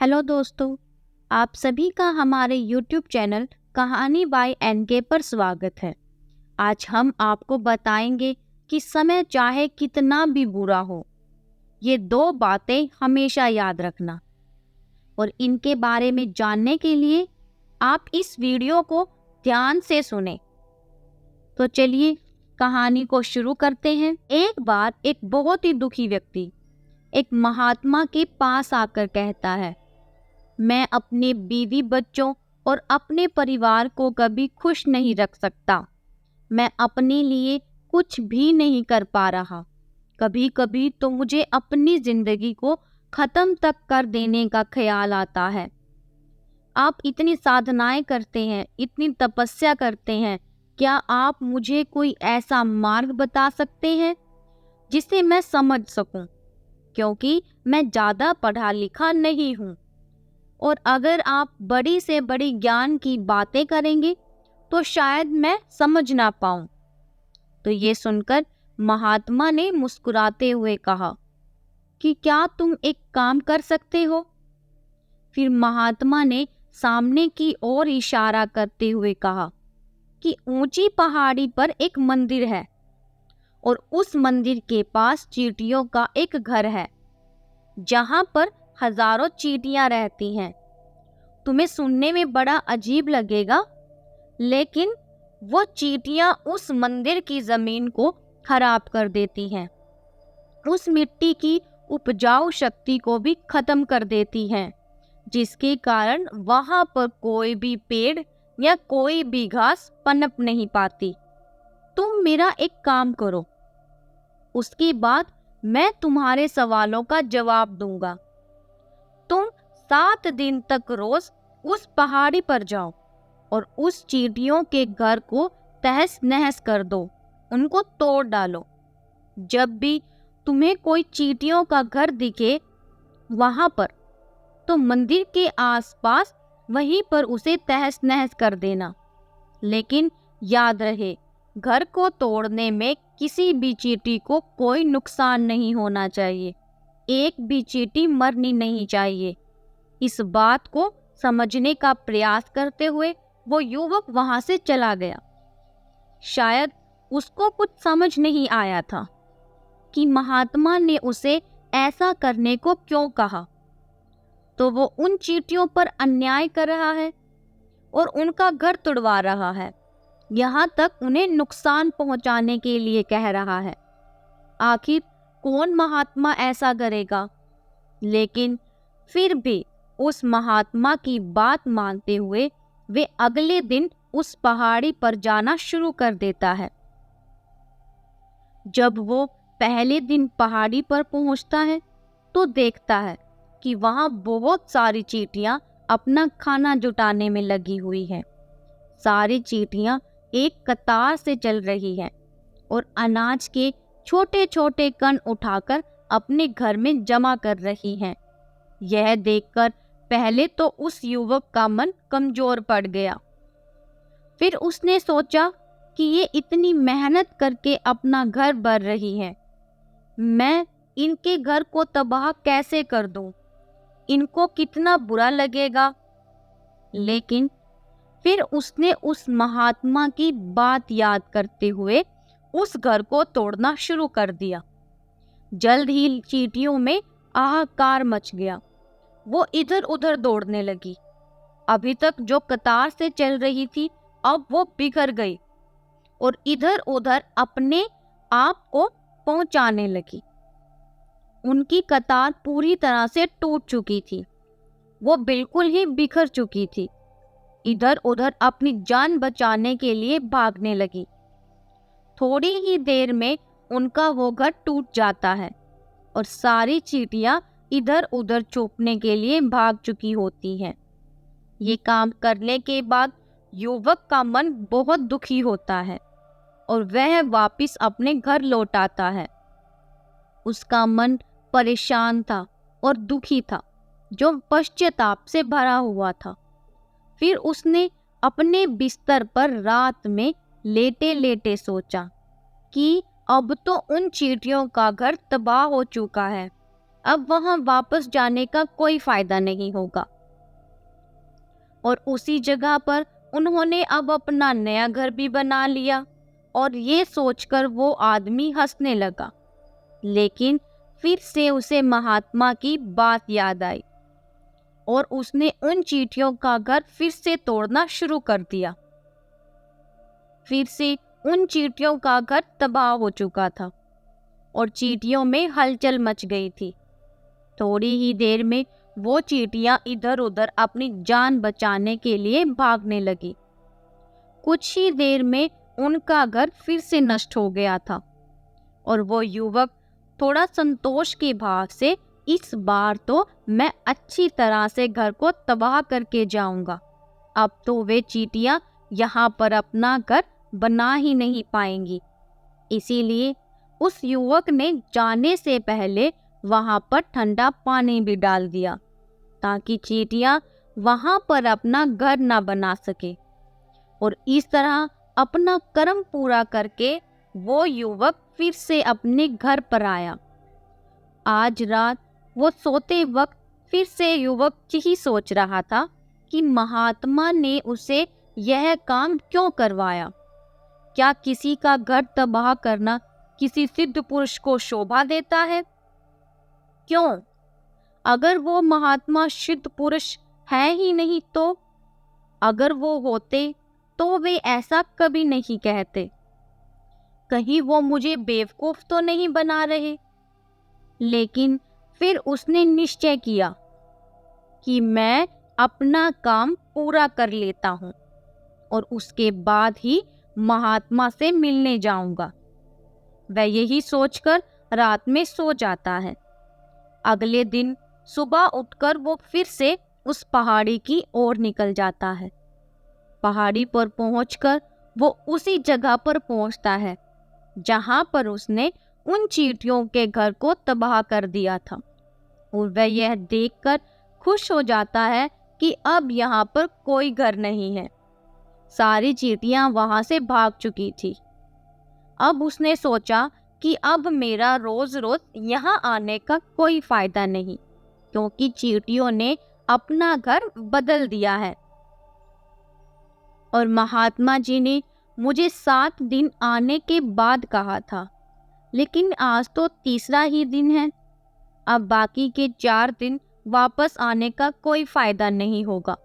Hello दोस्तों, आप सभी का हमारे YouTube चैनल कहानी बाय एनके पर स्वागत है। आज हम आपको बताएंगे कि समय चाहे कितना भी बुरा हो, ये दो बातें हमेशा याद रखना। और इनके बारे में जानने के लिए आप इस वीडियो को ध्यान से सुने। तो चलिए कहानी को शुरू करते हैं। एक बार एक बहुत ही दुखी व्यक्ति एक महात्मा के पास आकर कहता है, मैं अपने बीवी बच्चों और अपने परिवार को कभी खुश नहीं रख सकता। मैं अपने लिए कुछ भी नहीं कर पा रहा। कभी कभी तो मुझे अपनी जिंदगी को खत्म तक कर देने का ख्याल आता है। आप इतनी साधनाएं करते हैं, इतनी तपस्या करते हैं, क्या आप मुझे कोई ऐसा मार्ग बता सकते हैं जिसे मैं समझ सकूं? क्योंकि मैं ज़्यादा पढ़ा लिखा नहीं हूँ, और अगर आप बड़ी से बड़ी ज्ञान की बातें करेंगे तो शायद मैं समझ ना पाऊं। तो ये सुनकर महात्मा ने मुस्कुराते हुए कहा कि क्या तुम एक काम कर सकते हो? फिर महात्मा ने सामने की ओर इशारा करते हुए कहा कि ऊंची पहाड़ी पर एक मंदिर है और उस मंदिर के पास चींटियों का एक घर है जहां पर हजारों चींटियां रहती हैं। तुम्हें सुनने में बड़ा अजीब लगेगा, लेकिन वो चींटियां उस मंदिर की जमीन को खराब कर देती हैं, उस मिट्टी की उपजाऊ शक्ति को भी खत्म कर देती हैं, जिसके कारण वहां पर कोई भी पेड़ या कोई भी घास पनप नहीं पाती। तुम मेरा एक काम करो, उसके बाद मैं तुम्हारे सवालों का जवाब दूंगा। तुम 7 दिन तक रोज उस पहाड़ी पर जाओ और उस चींटियों के घर को तहस नहस कर दो, उनको तोड़ डालो। जब भी तुम्हें कोई चींटियों का घर दिखे वहां पर, तो मंदिर के आसपास वहीं पर उसे तहस नहस कर देना। लेकिन याद रहे, घर को तोड़ने में किसी भी चींटी को कोई नुकसान नहीं होना चाहिए, एक भी चींटी मरनी नहीं चाहिए। इस बात को समझने का प्रयास करते हुए वो युवक वहां से चला गया। शायद उसको कुछ समझ नहीं आया था कि महात्मा ने उसे ऐसा करने को क्यों कहा। तो वो उन चींटियों पर अन्याय कर रहा है और उनका घर तुड़वा रहा है, यहाँ तक उन्हें नुकसान पहुंचाने के लिए कह रहा है। आखिर कौन महात्मा ऐसा करेगा? लेकिन फिर भी उस महात्मा की बात मानते हुए वे अगले दिन उस पहाड़ी पर जाना शुरू कर देता है। जब वो पहले दिन पहाड़ी पर पहुंचता है तो देखता है कि वहां बहुत सारी चींटियां अपना खाना जुटाने में लगी हुई हैं। सारी चींटियां एक कतार से चल रही हैं और अनाज के छोटे छोटे कण उठाकर अपने घर में जमा कर रही हैं। यह देखकर पहले तो उस युवक का मन कमजोर पड़ गया। फिर उसने सोचा कि ये इतनी मेहनत करके अपना घर भर रही है, मैं इनके घर को तबाह कैसे कर दूं? इनको कितना बुरा लगेगा। लेकिन फिर उसने उस महात्मा की बात याद करते हुए उस घर को तोड़ना शुरू कर दिया। जल्द ही चींटियों में हाहाकार मच गया। वो इधर उधर दौड़ने लगी। अभी तक जो कतार से चल रही थी, अब वो बिखर गई और इधर उधर अपने आप को पहुंचाने लगी। उनकी कतार पूरी तरह से टूट चुकी थी, वो बिल्कुल ही बिखर चुकी थी। इधर उधर अपनी जान बचाने के लिए भागने लगी। थोड़ी ही देर में उनका वो घर टूट जाता है और सारी चींटियां इधर उधर छुपने के लिए भाग चुकी होती हैं। ये काम करने के बाद युवक का मन बहुत दुखी होता है और वह वापस अपने घर लौट आता है। उसका मन परेशान था और दुखी था, जो पश्चाताप से भरा हुआ था। फिर उसने अपने बिस्तर पर रात में लेटे लेटे सोचा कि अब तो उन चींटियों का घर तबाह हो चुका है, अब वहां वापस जाने का कोई फायदा नहीं होगा। और उसी जगह पर उन्होंने अब अपना नया घर भी बना लिया। और ये सोचकर वो आदमी हंसने लगा। लेकिन फिर से उसे महात्मा की बात याद आई और उसने उन चींटियों का घर फिर से तोड़ना शुरू कर दिया। फिर से उन चींटियों का घर तबाह हो चुका था और चींटियों में हलचल मच गई थी। थोड़ी ही देर में वो चींटियां इधर उधर अपनी जान बचाने के लिए भागने लगी। कुछ ही देर में उनका घर फिर से नष्ट हो गया था और वो युवक थोड़ा संतोष के भाव से, इस बार तो मैं अच्छी तरह से घर को तबाह करके जाऊंगा। अब तो वे चींटियां यहाँ पर अपना घर बना ही नहीं पाएंगी। इसीलिए उस युवक ने जाने से पहले वहां पर ठंडा पानी भी डाल दिया ताकि चींटियां वहां पर अपना घर ना बना सके। और इस तरह अपना कर्म पूरा करके वो युवक फिर से अपने घर पर आया। आज रात वो सोते वक्त फिर से युवक यही सोच रहा था कि महात्मा ने उसे यह काम क्यों करवाया। क्या किसी का घर तबाह करना किसी सिद्ध पुरुष को शोभा देता है? क्यों? अगर वो महात्मा सिद्ध पुरुष है ही नहीं तो? अगर वो होते तो वे ऐसा कभी नहीं कहते। कहीं वो मुझे बेवकूफ तो नहीं बना रहे? लेकिन फिर उसने निश्चय किया कि मैं अपना काम पूरा कर लेता हूँ और उसके बाद ही महात्मा से मिलने जाऊंगा। वह यही सोचकर रात में सो जाता है। अगले दिन सुबह उठकर वो फिर से उस पहाड़ी की ओर निकल जाता है। पहाड़ी पर पहुंचकर वो उसी जगह पर पहुंचता है जहां पर उसने उन चींटियों के घर को तबाह कर दिया था। और वह यह देखकर खुश हो जाता है कि अब यहाँ पर कोई घर नहीं है। सारी चींटियां वहां से भाग चुकी थी। अब उसने सोचा कि अब मेरा रोज रोज यहाँ आने का कोई फायदा नहीं, क्योंकि चींटियों ने अपना घर बदल दिया है और महात्मा जी ने मुझे 7 दिन आने के बाद कहा था, लेकिन आज तो तीसरा ही दिन है। अब बाकी के 4 दिन वापस आने का कोई फायदा नहीं होगा।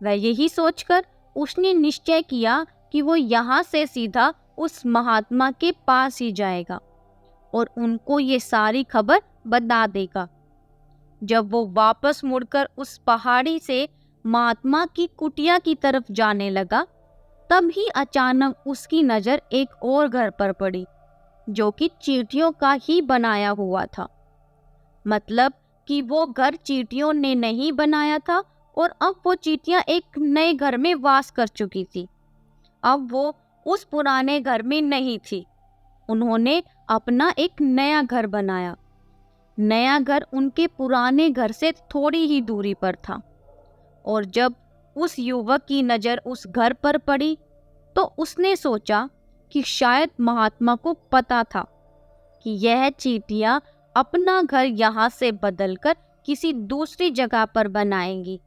वह यही सोचकर उसने निश्चय किया कि वो यहाँ से सीधा उस महात्मा के पास ही जाएगा और उनको ये सारी खबर बता देगा। जब वो वापस मुड़कर उस पहाड़ी से महात्मा की कुटिया की तरफ जाने लगा, तब ही अचानक उसकी नज़र एक और घर पर पड़ी जो कि चींटियों का ही बनाया हुआ था। मतलब कि वो घर चींटियों ने नहीं बनाया था और अब वो चींटियां एक नए घर में वास कर चुकी थी। अब वो उस पुराने घर में नहीं थी। उन्होंने अपना एक नया घर बनाया। नया घर उनके पुराने घर से थोड़ी ही दूरी पर था। और जब उस युवक की नज़र उस घर पर पड़ी तो उसने सोचा कि शायद महात्मा को पता था कि यह चींटियां अपना घर यहाँ से बदलकर किसी दूसरी जगह पर बनाएंगी।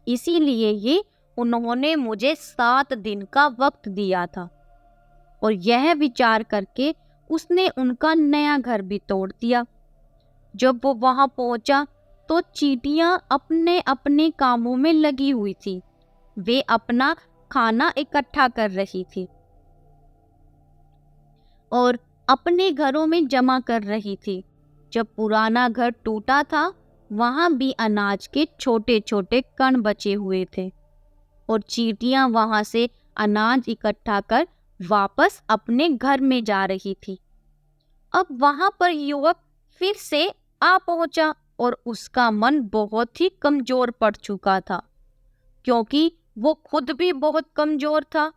इसीलिए ये उन्होंने मुझे 7 दिन का वक्त दिया था। और यह विचार करके उसने उनका नया घर भी तोड़ दिया। जब वो वहां पहुंचा तो चींटियां अपने अपने कामों में लगी हुई थी। वे अपना खाना इकट्ठा कर रही थी और अपने घरों में जमा कर रही थी। जब पुराना घर टूटा था, वहां भी अनाज के छोटे छोटे कण बचे हुए थे और चींटियां वहां से अनाज इकट्ठा कर वापस अपने घर में जा रही थी। अब वहां पर युवक फिर से आ पहुंचा और उसका मन बहुत ही कमजोर पड़ चुका था, क्योंकि वो खुद भी बहुत कमजोर था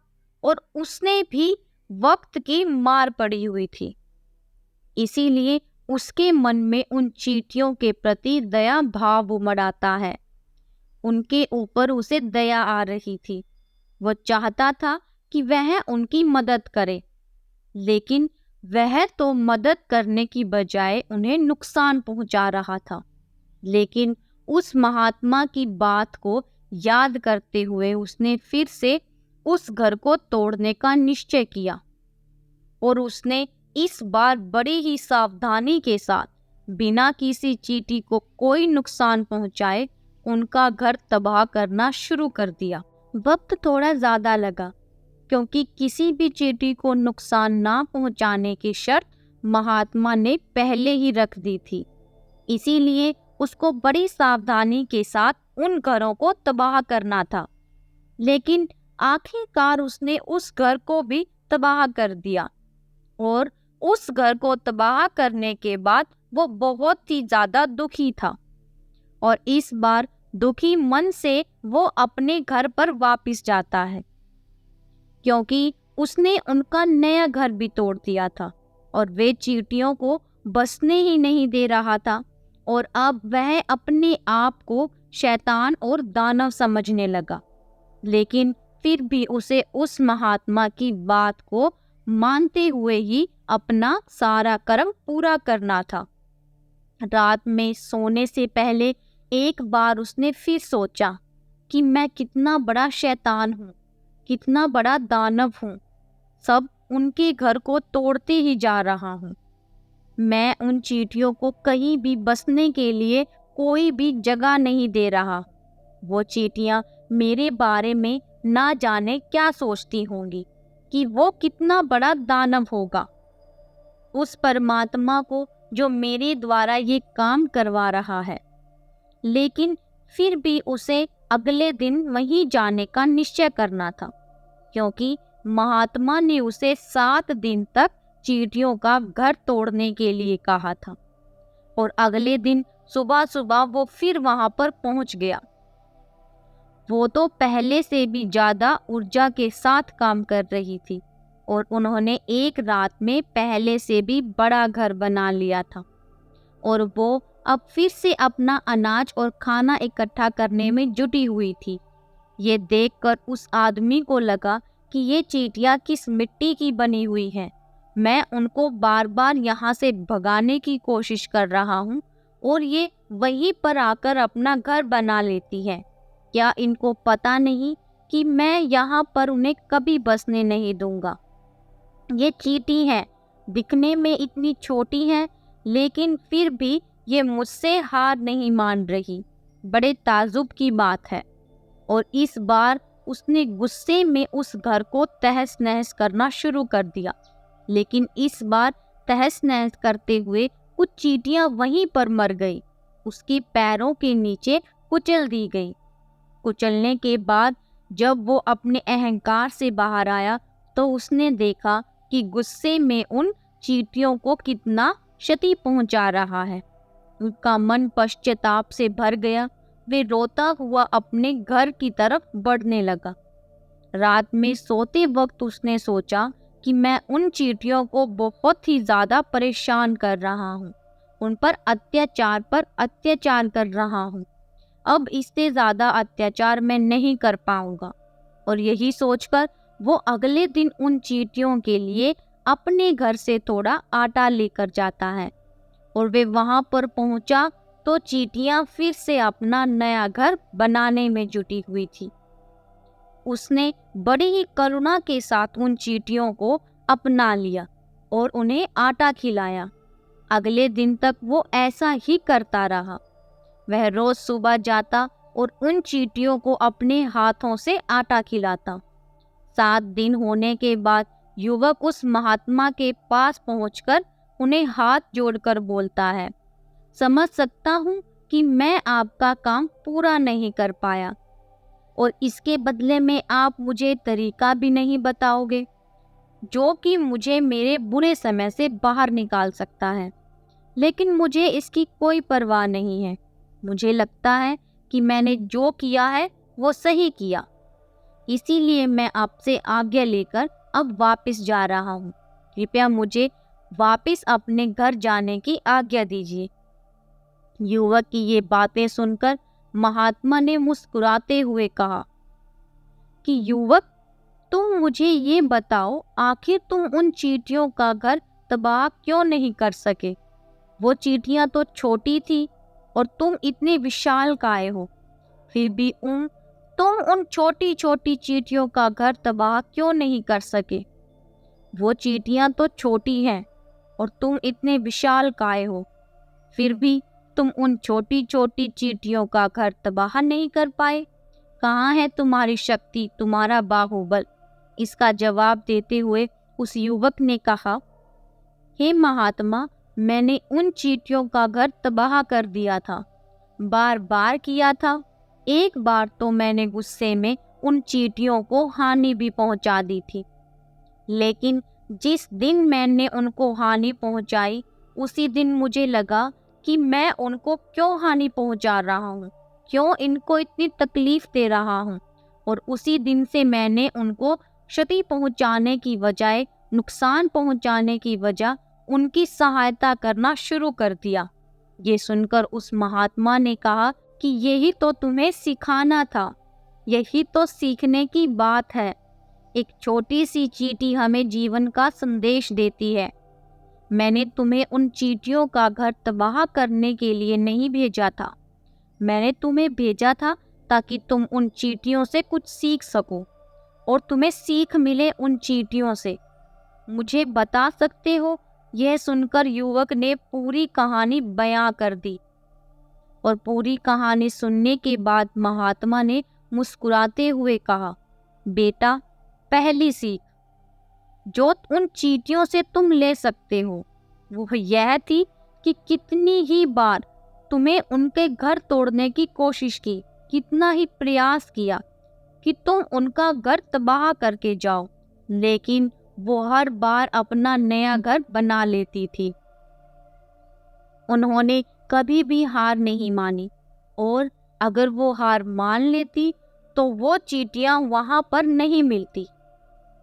और उसने भी वक्त की मार पड़ी हुई थी। इसीलिए उसके मन में उन चींटियों के प्रति दया भाव उमड़ आता है। उनके ऊपर उसे दया आ रही थी। वो चाहता था कि वह उनकी मदद करे, लेकिन वह तो मदद करने की बजाय उन्हें नुकसान पहुंचा रहा था। लेकिन उस महात्मा की बात को याद करते हुए उसने फिर से उस घर को तोड़ने का निश्चय किया और उसने इस बार बड़ी ही सावधानी के साथ बिना किसी चींटी को कोई नुकसान पहुंचाए उनका घर तबाह करना शुरू कर दिया। वक्त थोड़ा ज्यादा लगा क्योंकि किसी भी चींटी को नुकसान ना पहुंचाने की शर्त महात्मा ने पहले ही रख दी थी। इसीलिए उसको बड़ी सावधानी के साथ उन घरों को तबाह करना था। लेकिन आखिरकार उसने उस घर को भी तबाह कर दिया और उस घर को तबाह करने के बाद वो बहुत ही ज्यादा दुखी था और इस बार दुखी मन से वो अपने घर पर वापस जाता है क्योंकि उसने उनका नया घर भी तोड़ दिया था और वे चींटियों को बसने ही नहीं दे रहा था और अब वह अपने आप को शैतान और दानव समझने लगा। लेकिन फिर भी उसे उस महात्मा की बात को मानते हुए ही अपना सारा कर्म पूरा करना था। रात में सोने से पहले एक बार उसने फिर सोचा कि मैं कितना बड़ा शैतान हूँ, कितना बड़ा दानव हूँ, सब उनके घर को तोड़ते ही जा रहा हूँ। मैं उन चींटियों को कहीं भी बसने के लिए कोई भी जगह नहीं दे रहा। वो चींटियां मेरे बारे में ना जाने क्या सोचती होंगी कि वो कितना बड़ा दानव होगा। उस परमात्मा को जो मेरे द्वारा ये काम करवा रहा है। लेकिन फिर भी उसे अगले दिन वहीं जाने का निश्चय करना था क्योंकि महात्मा ने उसे 7 दिन तक चींटियों का घर तोड़ने के लिए कहा था और अगले दिन सुबह सुबह वो फिर वहां पर पहुंच गया। वो तो पहले से भी ज्यादा ऊर्जा के साथ काम कर रही थी और उन्होंने एक रात में पहले से भी बड़ा घर बना लिया था और वो अब फिर से अपना अनाज और खाना इकट्ठा करने में जुटी हुई थी। ये देखकर उस आदमी को लगा कि ये चींटियां किस मिट्टी की बनी हुई हैं। मैं उनको बार बार यहाँ से भगाने की कोशिश कर रहा हूँ और ये वहीं पर आकर अपना घर बना लेती हैं। क्या इनको पता नहीं कि मैं यहाँ पर उन्हें कभी बसने नहीं दूंगा। ये चींटी हैं, दिखने में इतनी छोटी हैं, लेकिन फिर भी ये मुझसे हार नहीं मान रही। बड़े ताज्जुब की बात है। और इस बार उसने गुस्से में उस घर को तहस नहस करना शुरू कर दिया। लेकिन इस बार तहस नहस करते हुए कुछ चींटियां वहीं पर मर गई, उसके पैरों के नीचे कुचल दी गई। कुचलने के बाद जब वो अपने अहंकार से बाहर आया तो उसने देखा कि गुस्से में उन चींटियों को कितना क्षति पहुंचा रहा है। उनका मन पश्चाताप से भर गया। वे रोता हुआ अपने घर की तरफ बढ़ने लगा। रात में सोते वक्त उसने सोचा कि मैं उन चींटियों को बहुत ही ज्यादा परेशान कर रहा हूँ, उन पर अत्याचार कर रहा हूँ। अब इससे ज्यादा अत्याचार मैं नहीं कर पाऊंगा। और यही सोचकर वो अगले दिन उन चींटियों के लिए अपने घर से थोड़ा आटा लेकर जाता है और वे वहां पर पहुंचा तो चींटियां फिर से अपना नया घर बनाने में जुटी हुई थी। उसने बड़ी ही करुणा के साथ उन चींटियों को अपना लिया और उन्हें आटा खिलाया। अगले दिन तक वो ऐसा ही करता रहा। वह रोज सुबह जाता और उन चींटियों को अपने हाथों से आटा खिलाता। 7 दिन होने के बाद युवक उस महात्मा के पास पहुंचकर उन्हें हाथ जोड़कर बोलता है, समझ सकता हूँ कि मैं आपका काम पूरा नहीं कर पाया और इसके बदले में आप मुझे तरीका भी नहीं बताओगे जो कि मुझे मेरे बुरे समय से बाहर निकाल सकता है। लेकिन मुझे इसकी कोई परवाह नहीं है। मुझे लगता है कि मैंने जो किया है वो सही किया, इसीलिए मैं आपसे आज्ञा लेकर अब वापस जा रहा हूँ। कृपया मुझे वापस अपने घर जाने की आज्ञा दीजिए। युवक की ये बातें सुनकर महात्मा ने मुस्कुराते हुए कहा कि युवक, तुम मुझे ये बताओ, आखिर तुम उन चींटियों का घर तबाह क्यों नहीं कर सके? वो चींटियां तो छोटी थी और तुम इतने विशालकाय हो, फिर भी तुम उन छोटी छोटी चींटियों का घर तबाह क्यों नहीं कर सके? वो चींटियां तो छोटी हैं और तुम इतने विशालकाय हो, फिर भी तुम उन छोटी छोटी चींटियों का घर तबाह नहीं कर पाए। कहाँ है तुम्हारी शक्ति, तुम्हारा बाहुबल? इसका जवाब देते हुए उस युवक ने कहा, हे महात्मा, मैंने उन चींटियों का घर तबाह कर दिया था, बार बार किया था। एक बार तो मैंने गुस्से में उन चींटियों को हानि भी पहुंचा दी थी, लेकिन जिस दिन मैंने उनको हानि पहुंचाई, उसी दिन मुझे लगा कि मैं उनको क्यों हानि पहुंचा रहा हूँ, क्यों इनको इतनी तकलीफ दे रहा हूँ, और उसी दिन से मैंने उनको क्षति पहुंचाने की बजाय, नुकसान पहुंचाने की वजह उनकी सहायता करना शुरू कर दिया। ये सुनकर उस महात्मा ने कहा कि यही तो तुम्हें सिखाना था, यही तो सीखने की बात है। एक छोटी सी चींटी हमें जीवन का संदेश देती है। मैंने तुम्हें उन चींटियों का घर तबाह करने के लिए नहीं भेजा था, मैंने तुम्हें भेजा था ताकि तुम उन चींटियों से कुछ सीख सको और तुम्हें सीख मिले उन चींटियों से। मुझे बता सकते हो? यह सुनकर युवक ने पूरी कहानी बयां कर दी, और पूरी कहानी सुनने के बाद महात्मा ने मुस्कुराते हुए कहा, बेटा, पहली सीख जो उन चींटियों से तुम ले सकते हो वो यह थी कि कितनी ही बार तुम्हें उनके घर तोड़ने की कोशिश की, कितना ही प्रयास किया कि तुम उनका घर तबाह करके जाओ, लेकिन वो हर बार अपना नया घर बना लेती थी। उन्होंने कभी भी हार नहीं मानी, और अगर वो हार मान लेती तो वो चींटियां वहां पर नहीं मिलती।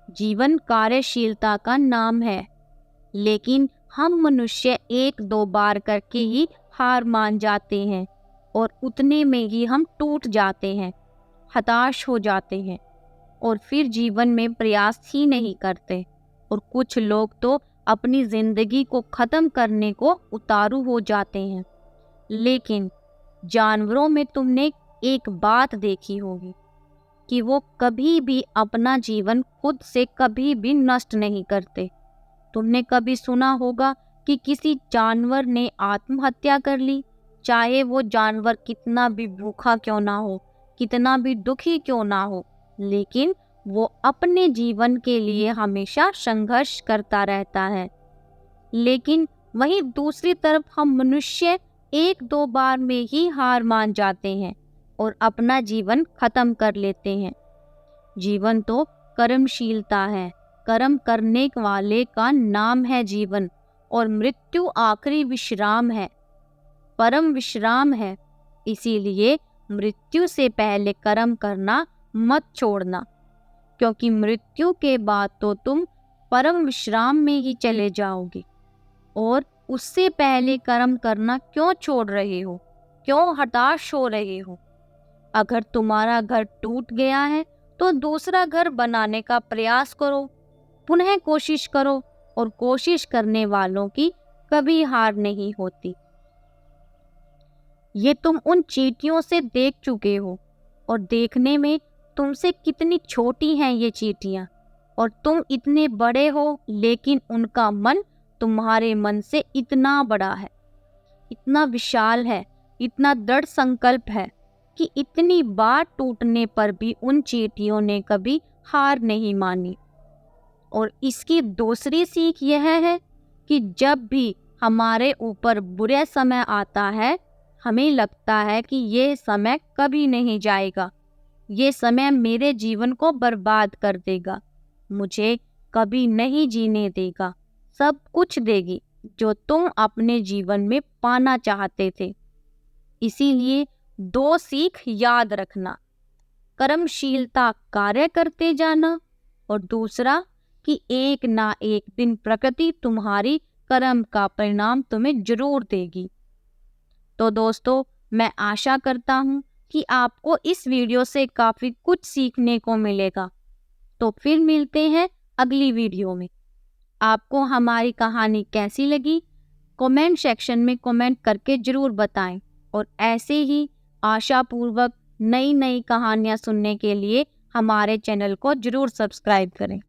जीवन कार्यशीलता का नाम है, लेकिन हम मनुष्य एक दो बार करके ही हार मान जाते हैं और उतने में ही हम टूट जाते हैं, हताश हो जाते हैं और फिर जीवन में प्रयास ही नहीं करते। और कुछ लोग तो अपनी जिंदगी को खत्म करने को उतारू हो जाते हैं। लेकिन जानवरों में तुमने एक बात देखी होगी कि वो कभी भी अपना जीवन खुद से कभी भी नष्ट नहीं करते। तुमने कभी सुना होगा कि किसी जानवर ने आत्महत्या कर ली, चाहे वो जानवर कितना भी भूखा क्यों ना हो, कितना भी दुखी क्यों ना हो, लेकिन वो अपने जीवन के लिए हमेशा संघर्ष करता रहता है। लेकिन वहीं दूसरी तरफ हम मनुष्य एक दो बार में ही हार मान जाते हैं और अपना जीवन खत्म कर लेते हैं। जीवन तो कर्मशीलता है, कर्म करने वाले का नाम है जीवन, और मृत्यु आखिरी विश्राम है, परम विश्राम है। इसीलिए मृत्यु से पहले कर्म करना मत छोड़ना, क्योंकि मृत्यु के बाद तो तुम परम विश्राम में ही चले जाओगे। और उससे पहले कर्म करना क्यों छोड़ रहे हो, क्यों हताश हो रहे हो? अगर तुम्हारा घर टूट गया है तो दूसरा घर बनाने का प्रयास करो, पुनः कोशिश करो, और कोशिश करने वालों की कभी हार नहीं होती। ये तुम उन चींटियों से देख चुके हो, और देखने में तुमसे कितनी छोटी हैं ये चींटियां, और तुम इतने बड़े हो, लेकिन उनका मन तुम्हारे मन से इतना बड़ा है, इतना विशाल है, इतना दृढ़ संकल्प है कि इतनी बार टूटने पर भी उन चींटियों ने कभी हार नहीं मानी। और इसकी दूसरी सीख यह है कि जब भी हमारे ऊपर बुरा समय आता है, हमें लगता है कि ये समय कभी नहीं जाएगा, ये समय मेरे जीवन को बर्बाद कर देगा, मुझे कभी नहीं जीने देगा, सब कुछ देगी जो तुम अपने जीवन में पाना चाहते थे। इसीलिए दो सीख याद रखना, कर्मशीलता कार्य करते जाना, और दूसरा कि एक ना एक दिन प्रकृति तुम्हारी कर्म का परिणाम तुम्हें जरूर देगी। तो दोस्तों, मैं आशा करता हूँ कि आपको इस वीडियो से काफ़ी कुछ सीखने को मिलेगा। तो फिर मिलते हैं अगली वीडियो में। आपको हमारी कहानी कैसी लगी? कमेंट सेक्शन में कमेंट करके ज़रूर बताएं और ऐसे ही आशापूर्वक नई नई कहानियाँ सुनने के लिए हमारे चैनल को ज़रूर सब्सक्राइब करें।